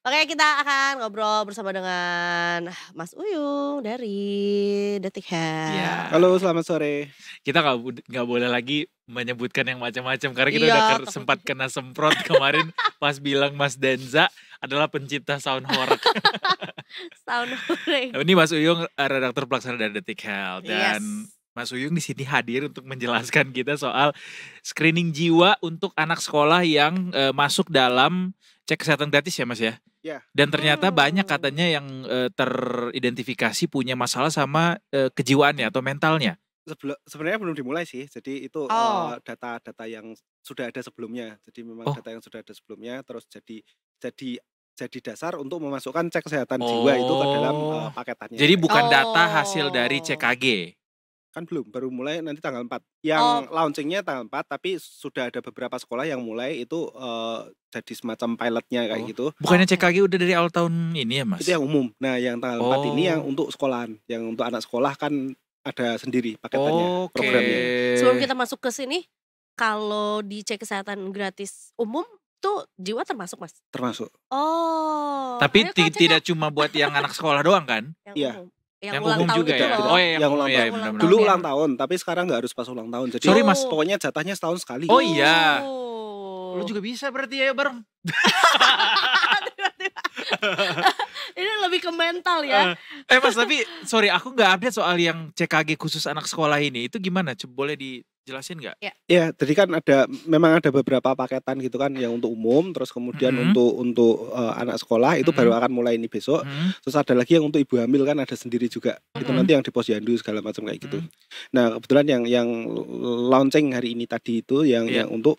Oke, kita akan ngobrol bersama dengan Mas Uyung dari Detik Iya. Health. Halo, selamat sore. Kita nggak boleh lagi menyebutkan yang macam-macam karena kita udah Iya, sempat kena semprot kemarin pas bilang Mas Denza adalah pencipta sound horeg. Sound horeg. Ini Mas Uyung, redaktur pelaksana dari Detik Health, Yes. dan Mas Uyung di sini hadir untuk menjelaskan kita soal screening jiwa untuk anak sekolah yang masuk dalam cek kesehatan gratis ya Mas ya. Ya. Dan ternyata banyak katanya yang teridentifikasi punya masalah sama kejiwaannya atau mentalnya. Sebenarnya belum dimulai sih. Jadi itu Oh. data-data yang sudah ada sebelumnya. Jadi memang Oh. data yang sudah ada sebelumnya terus jadi dasar untuk memasukkan cek kesehatan jiwa itu ke dalam paketannya. Jadi bukan data Oh. hasil dari CKG. Kan belum, baru mulai nanti tanggal 4. Yang launchingnya tanggal 4, tapi sudah ada beberapa sekolah yang mulai itu jadi semacam pilotnya kayak gitu. Bukannya CKG udah dari awal tahun ini ya Mas? Itu yang umum. Nah yang tanggal 4 ini yang untuk sekolahan. Yang untuk anak sekolah kan ada sendiri paketannya, programnya. Sebelum kita masuk ke sini, kalau di cek kesehatan gratis umum tuh jiwa termasuk Mas? Termasuk. Oh. Tapi tidak cuma buat yang anak sekolah doang kan? Iya. Yang ulang umum tahun juga itu ya? loh. Oh iya, yang ulang ya, tahun. benar-benar. Dulu ulang tahun, tapi sekarang nggak harus pas ulang tahun. Jadi Sorry, Mas. pokoknya jatahnya setahun sekali. Oh iya. Oh. Lu juga bisa berarti ya bareng. Ini lebih ke mental ya. Mas, tapi sorry aku nggak update soal yang CKG khusus anak sekolah ini. Itu gimana? Boleh dijelasin nggak? Ya, jadi kan memang ada beberapa paketan gitu kan yang untuk umum, terus kemudian untuk anak sekolah itu baru akan mulai ini besok. Terus ada lagi yang untuk ibu hamil kan ada sendiri juga. Itu nanti yang di posyandu segala macam kayak gitu. Nah, kebetulan yang launching hari ini tadi itu yang untuk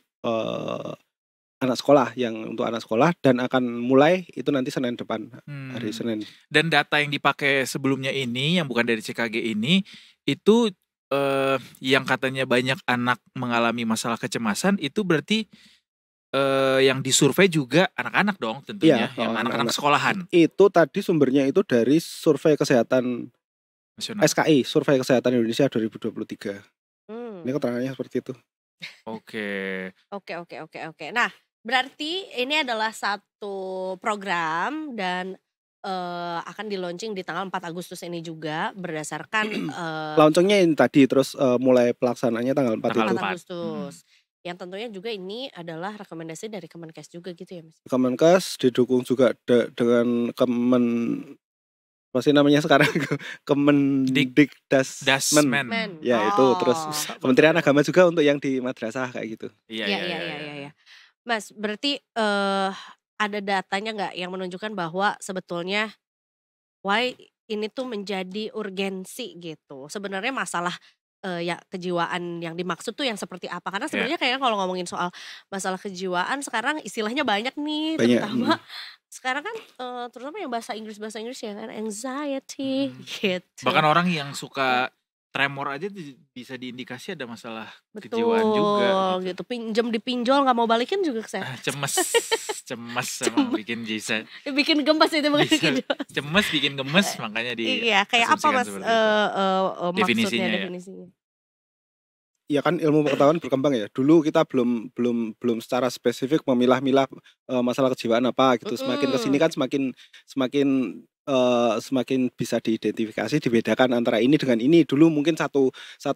anak sekolah, yang untuk anak sekolah, dan akan mulai itu nanti Senin depan, hari Senin. Dan data yang dipakai sebelumnya ini yang bukan dari CKG ini itu yang katanya banyak anak mengalami masalah kecemasan, itu berarti yang disurvei juga anak-anak dong tentunya, yang anak-anak sekolahan. Itu tadi sumbernya itu dari Survei Kesehatan Nasional. SKI, Survei Kesehatan Indonesia 2023. Ini keterangannya seperti itu. Oke. Nah, berarti ini adalah satu program dan akan di launching di tanggal 4 Agustus ini juga berdasarkan launchingnya ini tadi, terus mulai pelaksanaannya tanggal 4 Agustus. Yang tentunya juga ini adalah rekomendasi dari Kemenkes juga gitu ya Mas? Kemenkes didukung juga dengan apa sih namanya sekarang, Kemendikdasmen. Ya itu, terus Kementerian Agama juga untuk yang di madrasah kayak gitu. Iya. Mas, berarti ada datanya nggak yang menunjukkan bahwa sebetulnya why ini tuh menjadi urgensi gitu? Sebenarnya masalah ya kejiwaan yang dimaksud tuh yang seperti apa? Karena sebenarnya kayaknya kalau ngomongin soal masalah kejiwaan sekarang istilahnya banyak nih, terutama sekarang kan terutama yang bahasa Inggris ya kan, anxiety gitu. Bahkan orang yang suka tremor aja bisa diindikasi ada masalah kejiwaan juga gitu. Pinjam dipinjol nggak mau balikin juga cemas sama bikin bikin gemes itu bukan cemas bikin gemes, makanya iya, kayak apa Mas definisinya definisinya? Ya kan ilmu pengetahuan berkembang ya. Dulu kita belum secara spesifik memilah-milah masalah kejiwaan apa gitu. Semakin kesini kan semakin bisa diidentifikasi, dibedakan antara ini dengan ini. Dulu mungkin satu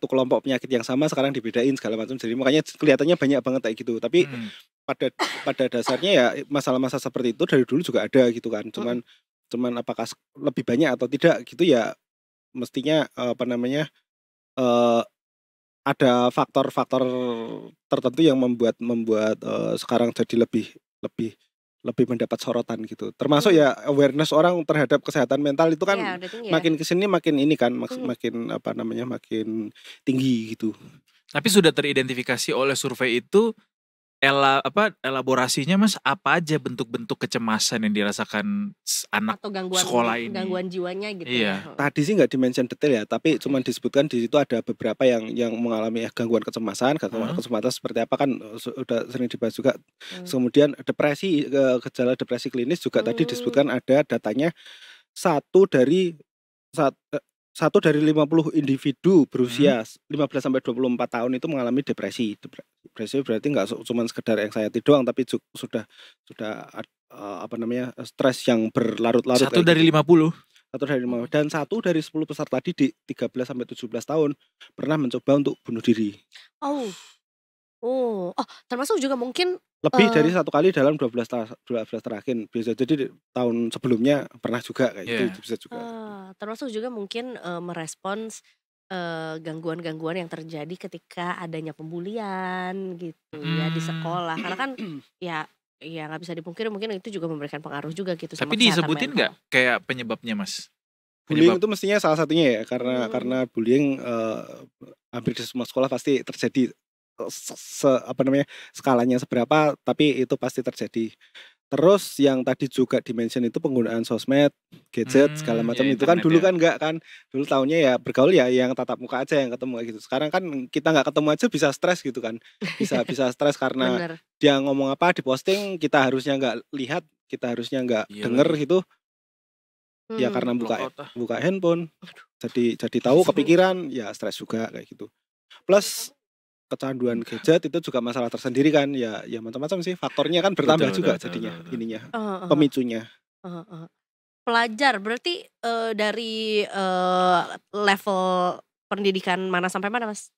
kelompok penyakit yang sama, sekarang dibedain segala macam. Jadi makanya kelihatannya banyak banget kayak gitu. Tapi pada dasarnya ya masalah-masalah seperti itu dari dulu juga ada gitu kan. Cuman apakah lebih banyak atau tidak gitu ya, mestinya ada faktor-faktor tertentu yang membuat sekarang jadi lebih mendapat sorotan gitu. Termasuk ya awareness orang terhadap kesehatan mental itu kan makin kesini makin ini kan, makin makin tinggi gitu. Tapi sudah teridentifikasi oleh survei itu elaborasinya Mas, apa aja bentuk-bentuk kecemasan yang dirasakan anak atau gangguan, sekolah ini? Gangguan jiwanya gitu. Iya. Tadi sih nggak dimention detail ya, tapi cuma disebutkan di situ ada beberapa yang mengalami gangguan kecemasan seperti apa kan sudah sering dibahas juga. Kemudian depresi, gejala depresi klinis juga tadi disebutkan ada datanya 1 dari 50 individu berusia 15 sampai 24 tahun itu mengalami depresi. Depresi berarti nggak cuma sekedar anxiety doang, tapi sudah apa namanya, stres yang berlarut-larut 1 kayak dari gitu. 50. 1 dari 5 dan 1 dari 10 peserta didik 13 sampai 17 tahun pernah mencoba untuk bunuh diri. Oh. Oh, termasuk juga mungkin, Lebih dari 1 kali dalam 12 terakhir. Bisa jadi tahun sebelumnya pernah juga kayak gitu, Iya. itu bisa juga. termasuk juga mungkin, merespons, gangguan-gangguan yang terjadi ketika adanya pembulian gitu ya di sekolah. Karena kan ya nggak bisa dipungkiri mungkin itu juga memberikan pengaruh juga gitu Tapi sama kesehatan disebutin nggak mental. kayak penyebabnya, Mas? Bullying Penyebab itu mestinya salah satunya ya, karena Mhm. bullying, hampir di semua sekolah pasti terjadi, apa namanya, skalanya seberapa, tapi itu pasti terjadi. Terus yang tadi juga di-mention itu penggunaan sosmed, gadget, segala ya macam itu kan internet dulu ya. kan enggak kan, dulu taunya ya bergaul ya yang tatap muka aja yang ketemu kayak gitu. Sekarang kan kita nggak ketemu aja bisa stres gitu kan, bisa stres karena Bener. dia ngomong apa di-posting, kita harusnya nggak lihat, kita harusnya nggak Iya denger lagi. gitu. Ya Mhm. karena buka Blackout ah. buka handphone, jadi tahu kepikiran, ya stres juga kayak gitu. Plus kecanduan gadget itu juga masalah tersendiri kan, ya macam-macam sih faktornya kan bertambah Betul betul juga betul jadinya betul betul. ininya, Heeh heeh. pemicunya. Heeh heeh. Pelajar berarti, dari, level pendidikan mana sampai mana, Mas?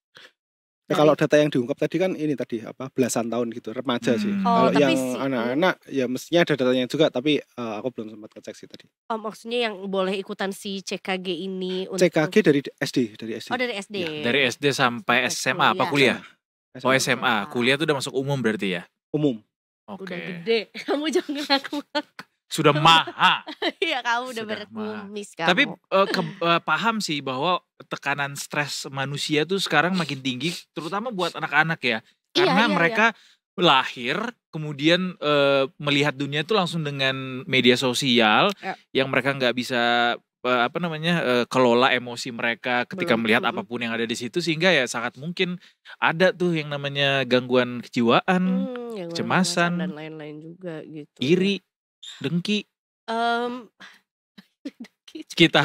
Ya kalau Dari data yang diungkap tadi kan ini tadi apa, belasan tahun gitu, remaja sih. oh Kalau Hmm. tapi yang mhm? anak-anak ya mestinya ada datanya juga tapi, aku belum sempat ngecek sih tadi. Oh maksudnya yang boleh ikutan si CKG ini CKG untuk dari SD. oh dari SD? Iya, Dari SD sampai Sampai SMA apa kuliah? kuliah? SMA Oh SMA kuliah, SMA, SMA. kuliah tuh udah masuk umum berarti ya? umum. Udah Oke. gede, kamu jangan ngaku-ngaku. Sudah maha. Iya kamu udah Sudah maha. berkumis Tapi, kamu. paham sih bahwa tekanan stres manusia tuh sekarang makin tinggi, terutama buat anak-anak ya. Iya Karena iya iya. mereka lahir, kemudian, melihat dunia itu langsung dengan media sosial, Ya. yang mereka nggak bisa, apa namanya, kelola emosi mereka ketika Belum melihat apapun yang ada di situ, sehingga ya sangat mungkin ada tuh yang namanya gangguan kejiwaan, Gangguan kecemasan dan kecemasan, lain-lain juga gitu ya. iri, dengki, Mmm, kita.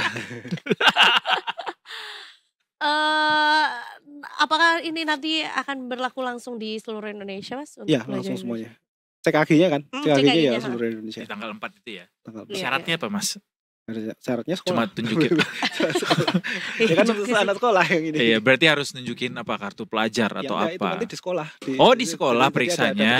eee, apakah ini nanti akan berlaku langsung di seluruh Indonesia, Mas, untuk Iya pelajar langsung Indonesia? semuanya. CKG-nya kan, CKG-nya ya CKG-nya, heeh. seluruh Di Indonesia, tanggal 4 itu ya? tanggal 4. Iya iya. Syaratnya apa, Mas? Syaratnya Cuma sekolah. tunjukin Syarat sekolah. Ya Iya kan untuk juga sih. anak sekolah yang ini. iya, berarti harus nunjukin apa, kartu pelajar Ya atau enggak itu nanti apa? di sekolah, Oh, di sekolah jadi ada periksanya?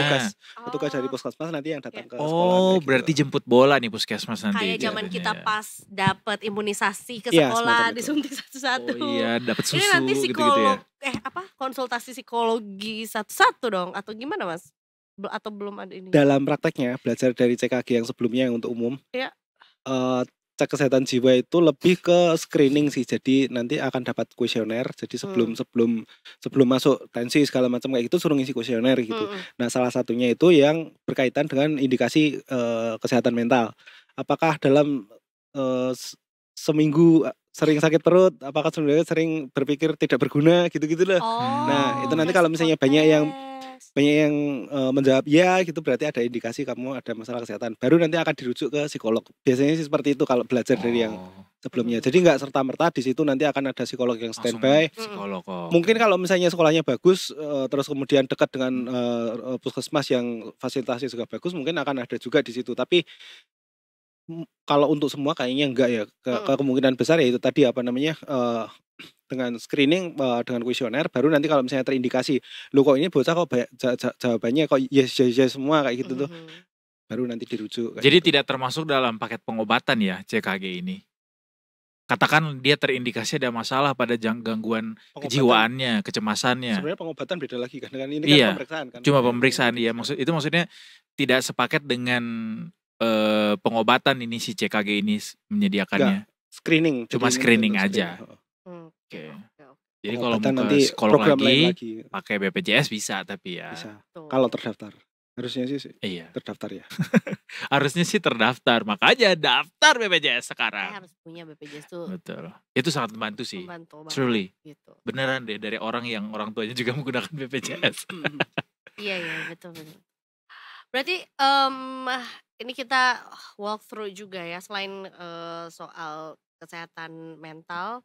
petugas dari Oh, puskesmas nanti yang ya. datang ke sekolahan Oh, kayak gitu. berarti jemput bola nih puskesmas nanti Kayak Iya, zaman jatuhnya kita ya? pas dapet imunisasi ke iya semacam sekolah, itu. disuntik Oh satu-satu. iya, dapat Ini nanti susu gitu-gitu ya? psikolog konsultasi psikologi satu-satu dong atau gimana, Mas? Atau belum ada ininya? Dalam prakteknya belajar dari CKG yang sebelumnya yang untuk umum, Iya. eee, cek kesehatan jiwa itu lebih ke screening sih. Jadi nanti akan dapat kuesioner. Jadi sebelum Mmm, sebelum sebelum masuk tensi segala macam kayak gitu suruh ngisi kuesioner gitu. mhm. Nah, salah satunya itu yang berkaitan dengan indikasi, kesehatan mental. Apakah dalam, seminggu, sering sakit perut, apakah sebenarnya sering berpikir tidak berguna, gitu-gitu loh. Nah, itu Oh, nanti Mmm. kayak kalau misalnya psikotes. banyak yang, menjawab "ya" gitu berarti ada indikasi kamu ada masalah kesehatan. Baru nanti akan dirujuk ke psikolog. Biasanya sih seperti itu kalau belajar dari yang Oh, sebelumnya. Mhm, Jadi nggak serta-merta di situ nanti akan ada psikolog yang langsung standby. mhm. psikolog, oke. Mungkin kalau misalnya sekolahnya bagus, terus kemudian dekat dengan, Mmm. puskesmas yang fasilitasnya juga bagus, mungkin akan ada juga di situ. Tapi, kalau untuk semua kayaknya enggak ya, Mhm. kemungkinan besar ya itu tadi apa namanya, dengan screening, dengan kuesioner baru nanti kalau misalnya terindikasi, "Loh kok ini bocah kok jawabannya kok yes yes yes semua," kayak gitu tuh, Mhm. baru nanti dirujuk kayak Jadi gitu. tidak termasuk dalam paket pengobatan ya CKG ini? Katakan dia terindikasi ada masalah pada gangguan Pengobatan kejiwaannya, kecemasannya. sebenarnya pengobatan beda lagi kan dengan ini kan Iya, pemeriksaan kan, cuma beda pemeriksaan beda ya, sekali. maksudnya tidak sepaket dengan, pengobatan ini si CKG ini Enggak, menyediakannya, screening, jadi cuma ini screening untuk screening, aja? heeh. Oke Oke. oke oke. Jadi kalau mau Pengobatan ke nanti psikolog program lain lagi, lagi, pakai BPJS bisa tapi ya bisa, kalau Betul. terdaftar. Harusnya sih iya, terdaftar ya. harusnya sih terdaftar, makanya daftar BPJS sekarang. Harus punya BPJS tuh Betul, itu sangat membantu sih, membantu banget truly. gitu. Beneran deh dari orang yang orang tuanya juga menggunakan BPJS. Iya iya, betul betul. Berarti, ini kita walk through juga ya selain, soal kesehatan mental,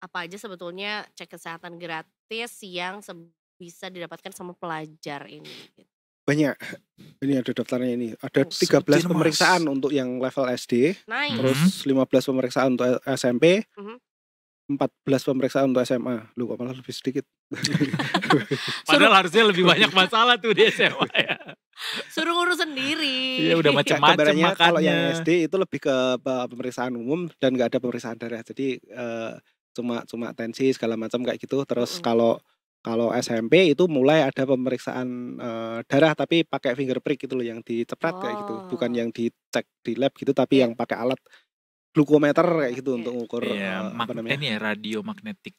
apa aja sebetulnya cek kesehatan gratis yang bisa didapatkan sama pelajar ini gitu. Banyak. Ini ada daftarnya ini. Ada Oh, 13 sebutin, Mas. pemeriksaan untuk yang level SD, Nice. terus 15 pemeriksaan untuk SMP, Mhm. 14 pemeriksaan untuk SMA. Lu kok malah lebih sedikit. Padahal harusnya lebih banyak masalah tuh di SMA ya. Suruh ngurus sendiri. Iya, udah macam-macam Gambarannya kalau yang makannya. SD itu lebih ke pemeriksaan umum dan nggak ada pemeriksaan darah. Jadi cuma tensi segala macam kayak gitu. Terus kalau SMP itu mulai ada pemeriksaan darah tapi pakai finger prick gitu loh, yang dicepret kayak gitu. Bukan yang dicek di lab gitu, tapi yang pakai alat glukometer kayak gitu untuk ngukur Iya, apa namanya? ini ya radiomagnetik.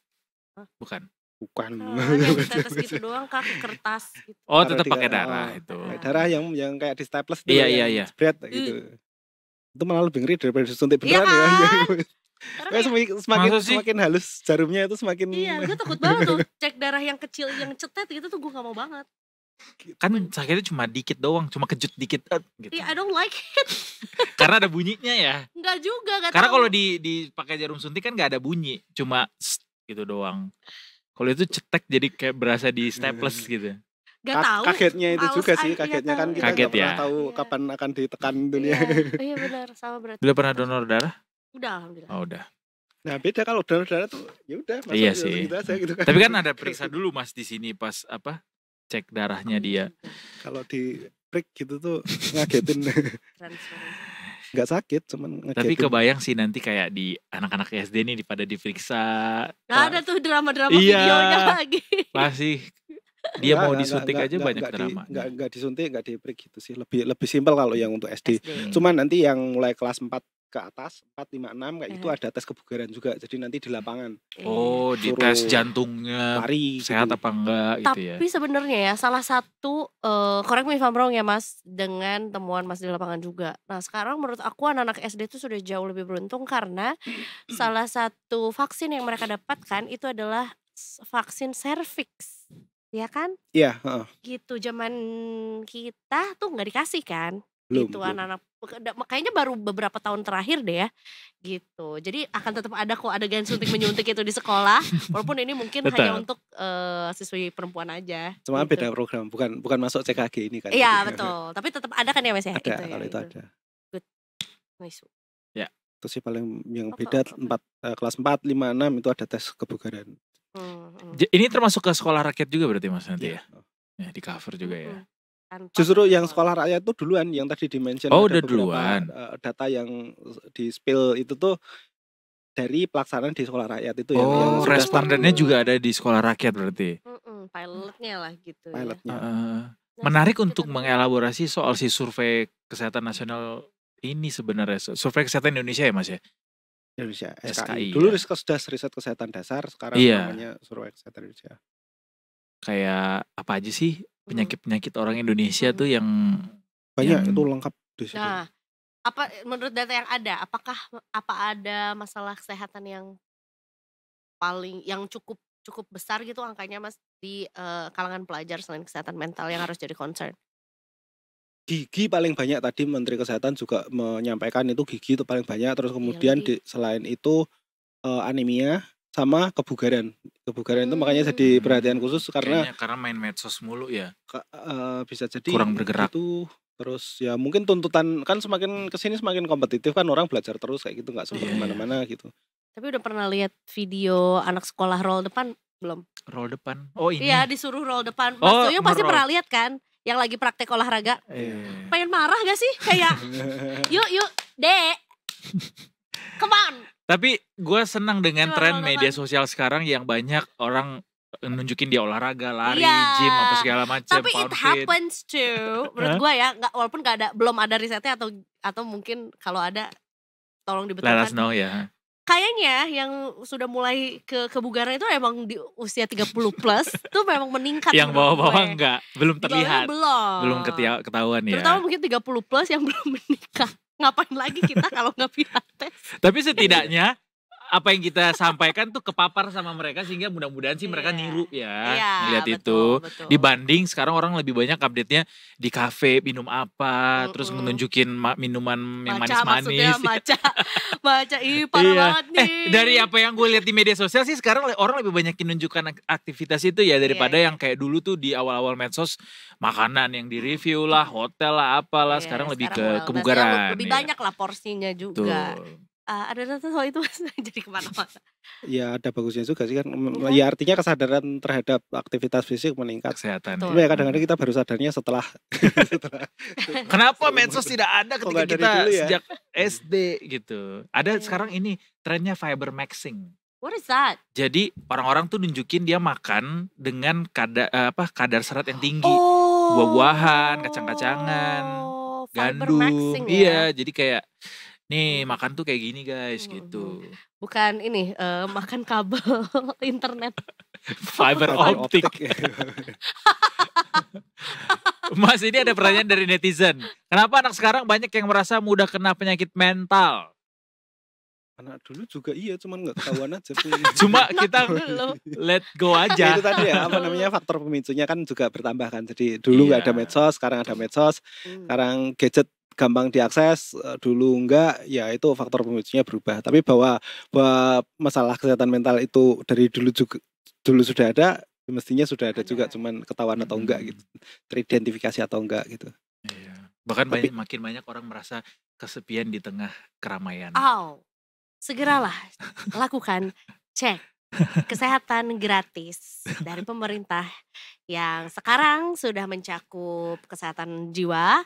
Hah? Bukan. Bukan. Yang tetes gitu doang Kak, kertas gitu. Oh, Taruh tetap di- pakai darah itu. Pakai darah yang kayak di staples itu Iya, yang iya, iya. jebret kayak gitu. Itu malah lebih ngeri daripada disuntik Iya beneran ya. kan? Karena Kayak kayak, semakin Masa sih? semakin halus jarumnya itu semakin iya gue takut banget tuh cek darah yang kecil yang cetet gitu tuh gue gak mau banget. Kan sakitnya cuma dikit doang, cuma kejut dikit gitu. Iya I don't like it. Karena ada bunyinya ya. Enggak juga gak Karena tahu. kalau dipakai jarum suntik kan nggak ada bunyi, cuma gitu doang. Kalau itu cetek jadi kayak berasa di staples gitu. Gak tahu. kagetnya itu Males juga sih, aja, kagetnya iya kan tahu. kita Kaget nggak pernah ya. tahu Iya. kapan akan ditekan dunia. Iya benar sama berarti. Udah pernah donor darah? Udah alhamdulillah. Oh udah. Nah beda kalau darah tuh ya udah masuk Iya ya sih. gitu aja gitu kan. Tapi kan ada periksa dulu Mas di sini pas apa? Cek darahnya dia. Kalau di prick gitu tuh ngagetin. Transferensi. Nggak sakit, cuman ngagetin. Tapi kebayang sih nanti kayak di anak-anak SD nih pada diperiksa. Gak ada tuh drama-drama Iya. videonya lagi. Masih dia mau Nggak, disuntik aja banyak drama. Nggak disuntik, nggak di prick gitu sih. Lebih simpel kalau yang untuk SD. SD. Cuman nanti yang mulai kelas 4 ke atas 4, 5, 6 kayak itu Eh. ada tes kebugaran juga. Jadi nanti di lapangan Oh, di Suruh tes jantungnya lari sehat gitu. apa enggak gitu ya. Tapi sebenarnya ya salah satu correct me if I'm wrong ya Mas, dengan temuan Mas di lapangan juga. Nah sekarang menurut aku anak-anak SD itu sudah jauh lebih beruntung karena salah satu vaksin yang mereka dapatkan itu adalah vaksin serviks, ya kan? Iya, heeh. Gitu zaman kita tuh nggak dikasih kan? Belum, Gitu belum. anak-anak kayaknya baru beberapa tahun terakhir deh ya gitu. Jadi akan tetap ada kok adegan suntik menyuntik itu di sekolah walaupun ini mungkin Betul. hanya untuk siswi perempuan aja Cuma gitu. beda program, bukan masuk CKG ini kan. Iya betul, tapi tetap ada kan ya Mas ya? Ada, Itu ya, kalau itu ada. Nice. Itu sih paling yang Oke, beda oke. kelas 4, 5, 6 itu ada tes kebugaran. Ini termasuk ke sekolah rakyat juga berarti Mas nanti ya? Iya. Ya di cover juga ya. Tanpa Justru yang sekolah. sekolah rakyat itu duluan, yang tadi di-mention Oh, ada udah beberapa, duluan. data yang di spill itu tuh dari pelaksanaan di sekolah rakyat itu yang Oh, sudah respondennya start juga ada di sekolah rakyat berarti. Pilotnya lah gitu ya. pilotnya. Nah, Menarik kita untuk dengar. mengelaborasi soal si survei kesehatan nasional ini sebenarnya. Survei kesehatan Indonesia ya Mas ya? Indonesia SKI, SKI. Dulu ya. Riskesdas riset kesehatan dasar, sekarang Iya. namanya Survei Kesehatan Indonesia. Kayak apa aja sih penyakit-penyakit orang Indonesia tuh yang Banyak yang- itu lengkap di situ. Nah, apa menurut data yang ada, apa ada masalah kesehatan yang cukup besar gitu angkanya Mas di kalangan pelajar selain kesehatan mental yang harus jadi concern? Gigi paling banyak, tadi Menteri Kesehatan juga menyampaikan itu gigi itu paling banyak. Terus kemudian lagi. selain itu anemia sama kebugaran. Kebugaran itu makanya jadi perhatian khusus karena kayaknya karena main medsos mulu ya. bisa jadi Kurang bergerak. itu. Terus ya mungkin tuntutan kan semakin kesini semakin kompetitif kan, orang belajar terus kayak gitu, nggak sempat Iya, kemana-mana gitu. Tapi udah pernah lihat video anak sekolah roll depan belum? Roll depan. Oh ini. Iya disuruh roll depan. Oh, Mas Tuyung pasti nge-roll. pernah lihat kan? Yang lagi praktek olahraga. Eh. Pengen marah gak sih? Kayak yuk dek. Come on. Tapi gue senang dengan Cuma tren roll media depan. sosial sekarang yang banyak orang nunjukin dia olahraga, lari, Iya. gym apa segala macam. Tapi it pound fit. happens too. Menurut gue ya, walaupun belum ada risetnya atau mungkin kalau ada tolong Let us dibetulkan. know ya. Kayaknya yang sudah mulai ke kebugaran itu emang di usia 30 plus tuh memang meningkat. Yang menurut bawah-bawah gue. enggak, belum Di bawahnya terlihat. belum. Ketahuan ya. Terutama mungkin 30 plus yang belum menikah. Ngapain lagi kita kalau nggak pilates? Tapi setidaknya apa yang kita sampaikan tuh kepapar sama mereka sehingga mudah-mudahan sih mereka Iya. niru ya Iya, ngeliat itu. betul. Dibanding sekarang orang lebih banyak update-nya di kafe minum apa, terus Mm-mm. nunjukin minuman yang Maca maksudnya manis-manis. maca ih parah Iya. banget nih. Dari apa yang gue lihat di media sosial sih sekarang orang lebih banyak menunjukkan aktivitas itu ya daripada Iya. yang kayak dulu tuh di awal-awal medsos makanan yang di review lah, hotel lah, apalah. Iya, Sekarang lebih ke wellness-nya kebugaran. lebih ya. banyak lah porsinya juga. Tuh. Ada data soal itu Mas jadi kemana-mana. Ya ada bagusnya juga sih kan. Iya. Ya artinya kesadaran terhadap aktivitas fisik meningkat. Kesehatan. Betul. Tapi ya kadang-kadang kita baru sadarnya setelah Kenapa medsos tidak ada Kok ketika nggak dari kita dulu ya? sejak SD gitu. Ada Iya. sekarang ini trennya fiber maxing. What is that? Jadi orang-orang tuh nunjukin dia makan dengan kadar serat yang tinggi. Oh. Buah-buahan, kacang-kacangan, Fiber gandum. maxing ya. Iya, jadi kayak nih makan tuh kayak gini guys gitu. Bukan ini makan kabel internet. Fiber optik. Mas, ini ada pertanyaan dari netizen. Kenapa anak sekarang banyak yang merasa mudah kena penyakit mental? Anak dulu juga iya, cuman nggak ketahuan aja. Cuma kita Dulu. let go Ya, aja. itu tadi ya apa namanya faktor pemicunya kan juga bertambah kan. Jadi dulu nggak ada Iya. medsos, sekarang ada medsos. Sekarang gadget gampang diakses, dulu enggak, ya itu faktor pemicunya berubah. Tapi bahwa masalah kesehatan mental itu dari dulu sudah ada, mestinya sudah ada juga, cuman ketahuan atau enggak gitu, teridentifikasi atau enggak gitu. Iya. Bahkan makin banyak orang merasa kesepian di tengah keramaian. Segeralah lakukan cek kesehatan gratis dari pemerintah yang sekarang sudah mencakup kesehatan jiwa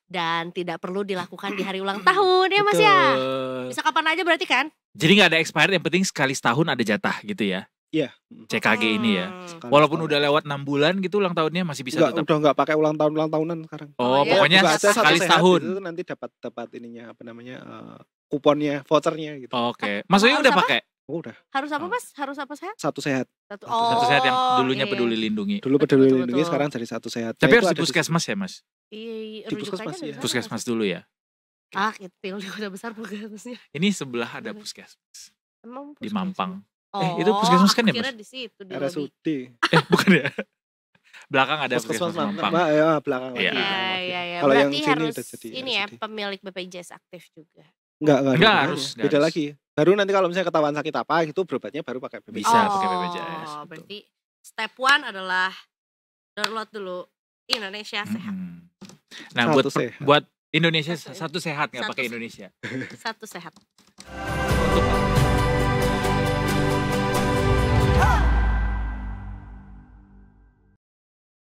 dan tidak perlu dilakukan di hari ulang tahun ya Mas ya. Betul. Bisa kapan aja berarti kan? Jadi nggak ada expired, yang penting sekali setahun ada jatah gitu ya. Iya. CKG ini ya. Sekali Walaupun setahun. udah lewat 6 bulan gitu ulang tahunnya masih bisa Enggak, tetap. udah nggak pakai ulang tahunan sekarang. Oh, iya. pokoknya Buka aja sekali sehat setahun. gitu, nanti dapat ininya apa namanya kuponnya, vouchernya gitu. Oke. Mas Uyu Harus udah apa? pakai? Oh, udah. Harus apa Mas? Harus apa sehat? Satu sehat. Satu Sehat yang dulunya iya. Peduli Lindungi. Dulu Betul, peduli betul, lindungi, betul. sekarang jadi satu sehat. Tapi Nah, harus itu di ada puskesmas ya Mas? Iya, Di rujukannya puskesmas, di iya. sana Puskesmas sih. dulu ya. Kecil di kota besar puskesmasnya. Ini sebelah ada puskesmas. Emang Di puskesmas? Mampang. Oh, itu puskesmas kan ya, aku kira Mas? di situ di lobi. RSUD. Bukan ya? Belakang ada Puskesmas puskesmas Mampang. ya, belakang Iya. lagi. Iya. Kalau yang Berarti sini harus udah jadi ini ya RSUD. pemilik BPJS aktif juga. Enggak Nggak ada harus, hubungannya. nggak Beda harus. lagi. Baru nanti kalau misalnya ketahuan sakit apa gitu berobatnya baru pakai BPJS. Bisa pakai BPJS, betul. Berarti step 1 adalah download dulu Indonesia Sehat. Nah, Satu sehat. buat Indonesia Satu ya. satu sehat nggak Satu pakai sehat. Indonesia. Satu sehat. Untuk